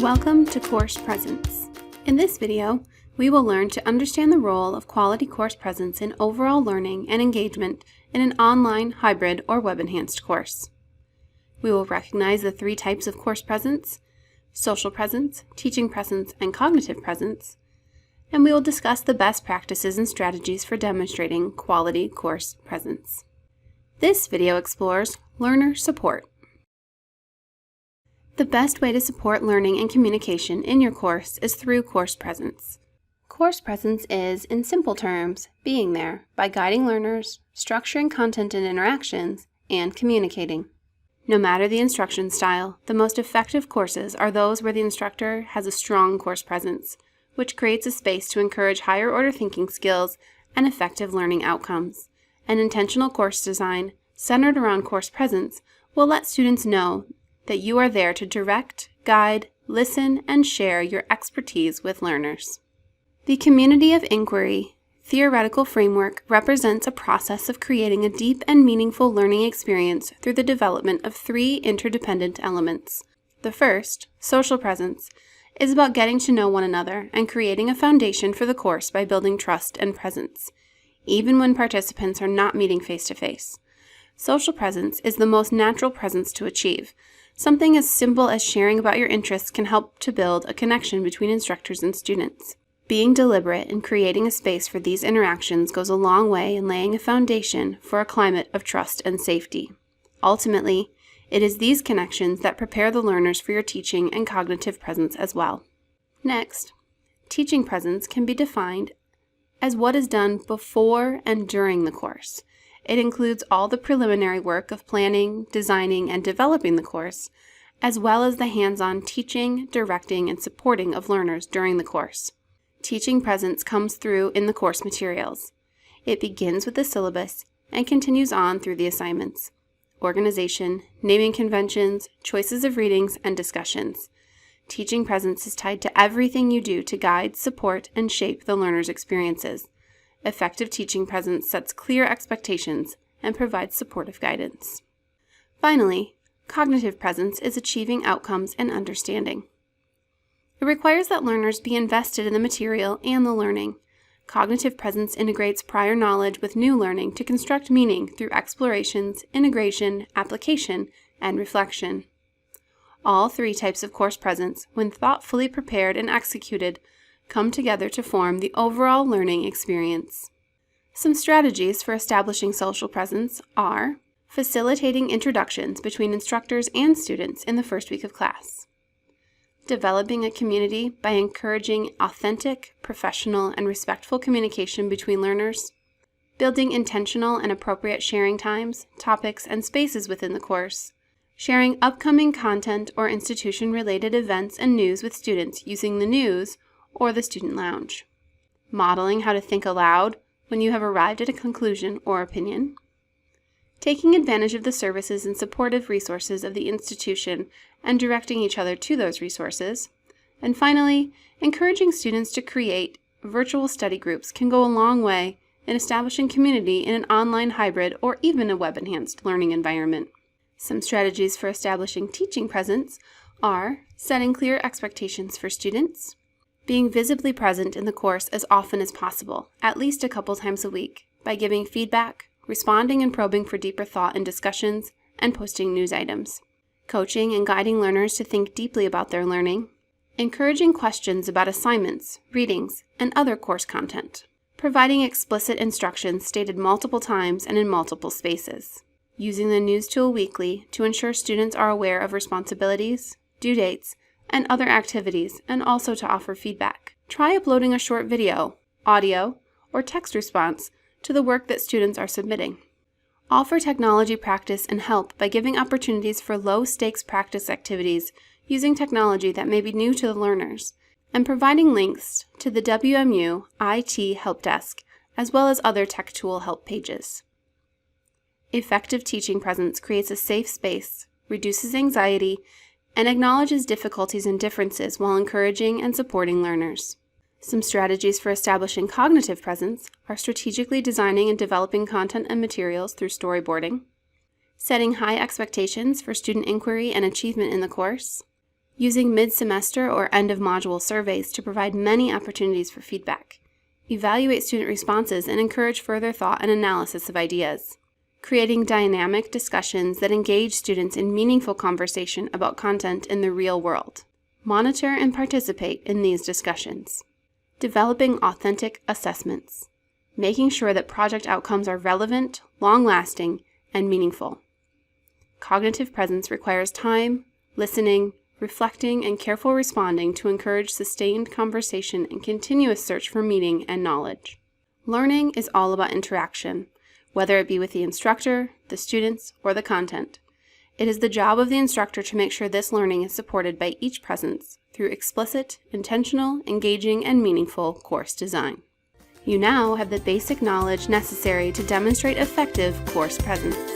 Welcome to Course Presence. In this video, we will learn to understand the role of quality course presence in overall learning and engagement in an online, hybrid, or web-enhanced course. We will recognize the three types of course presence: social presence, teaching presence, and cognitive presence, and we will discuss the best practices and strategies for demonstrating quality course presence. This video explores learner support. The best way to support learning and communication in your course is through course presence. Course presence is, in simple terms, being there by guiding learners, structuring content and interactions, and communicating. No matter the instruction style, the most effective courses are those where the instructor has a strong course presence, which creates a space to encourage higher order thinking skills and effective learning outcomes. An intentional course design centered around course presence will let students know that you are there to direct, guide, listen, and share your expertise with learners. The community of inquiry theoretical framework represents a process of creating a deep and meaningful learning experience through the development of three interdependent elements. The first, social presence, is about getting to know one another and creating a foundation for the course by building trust and presence, even when participants are not meeting face-to-face. Social presence is the most natural presence to achieve. Something as simple as sharing about your interests can help to build a connection between instructors and students. Being deliberate in creating a space for these interactions goes a long way in laying a foundation for a climate of trust and safety. Ultimately, it is these connections that prepare the learners for your teaching and cognitive presence as well. Next, teaching presence can be defined as what is done before and during the course. It includes all the preliminary work of planning, designing, and developing the course, as well as the hands-on teaching, directing, and supporting of learners during the course. Teaching presence comes through in the course materials. It begins with the syllabus and continues on through the assignments, organization, naming conventions, choices of readings, and discussions. Teaching presence is tied to everything you do to guide, support, and shape the learner's experiences. Effective teaching presence sets clear expectations and provides supportive guidance. Finally, cognitive presence is achieving outcomes and understanding. It requires that learners be invested in the material and the learning. Cognitive presence integrates prior knowledge with new learning to construct meaning through explorations, integration, application, and reflection. All three types of course presence, when thoughtfully prepared and executed, come together to form the overall learning experience. Some strategies for establishing social presence are facilitating introductions between instructors and students in the first week of class, developing a community by encouraging authentic, professional, and respectful communication between learners, building intentional and appropriate sharing times, topics, and spaces within the course, sharing upcoming content or institution-related events and news with students using the news or the student lounge, modeling how to think aloud when you have arrived at a conclusion or opinion, taking advantage of the services and supportive resources of the institution and directing each other to those resources, and finally, encouraging students to create virtual study groups can go a long way in establishing community in an online, hybrid, or even a web-enhanced learning environment. Some strategies for establishing teaching presence are setting clear expectations for students, being visibly present in the course as often as possible, at least a couple times a week, by giving feedback, responding and probing for deeper thought and discussions, and posting news items, coaching and guiding learners to think deeply about their learning, encouraging questions about assignments, readings, and other course content, providing explicit instructions stated multiple times and in multiple spaces, using the news tool weekly to ensure students are aware of responsibilities, due dates, and other activities, and also to offer feedback. Try uploading a short video, audio, or text response to the work that students are submitting. Offer technology practice and help by giving opportunities for low-stakes practice activities using technology that may be new to the learners, and providing links to the WMU IT Help Desk, as well as other tech tool help pages. Effective teaching presence creates a safe space, reduces anxiety, and acknowledges difficulties and differences while encouraging and supporting learners. Some strategies for establishing cognitive presence are strategically designing and developing content and materials through storyboarding, setting high expectations for student inquiry and achievement in the course, Using mid-semester or end-of-module surveys to provide many opportunities for feedback. Evaluate student responses and encourage further thought and analysis of ideas. Creating dynamic discussions that engage students in meaningful conversation about content in the real world. Monitor and participate in these discussions. Developing authentic assessments. Making sure that project outcomes are relevant, long-lasting, and meaningful. Cognitive presence requires time, listening, reflecting, and careful responding to encourage sustained conversation and continuous search for meaning and knowledge. Learning is all about interaction, whether it be with the instructor, the students, or the content. It is the job of the instructor to make sure this learning is supported by each presence through explicit, intentional, engaging, and meaningful course design. You now have the basic knowledge necessary to demonstrate effective course presence.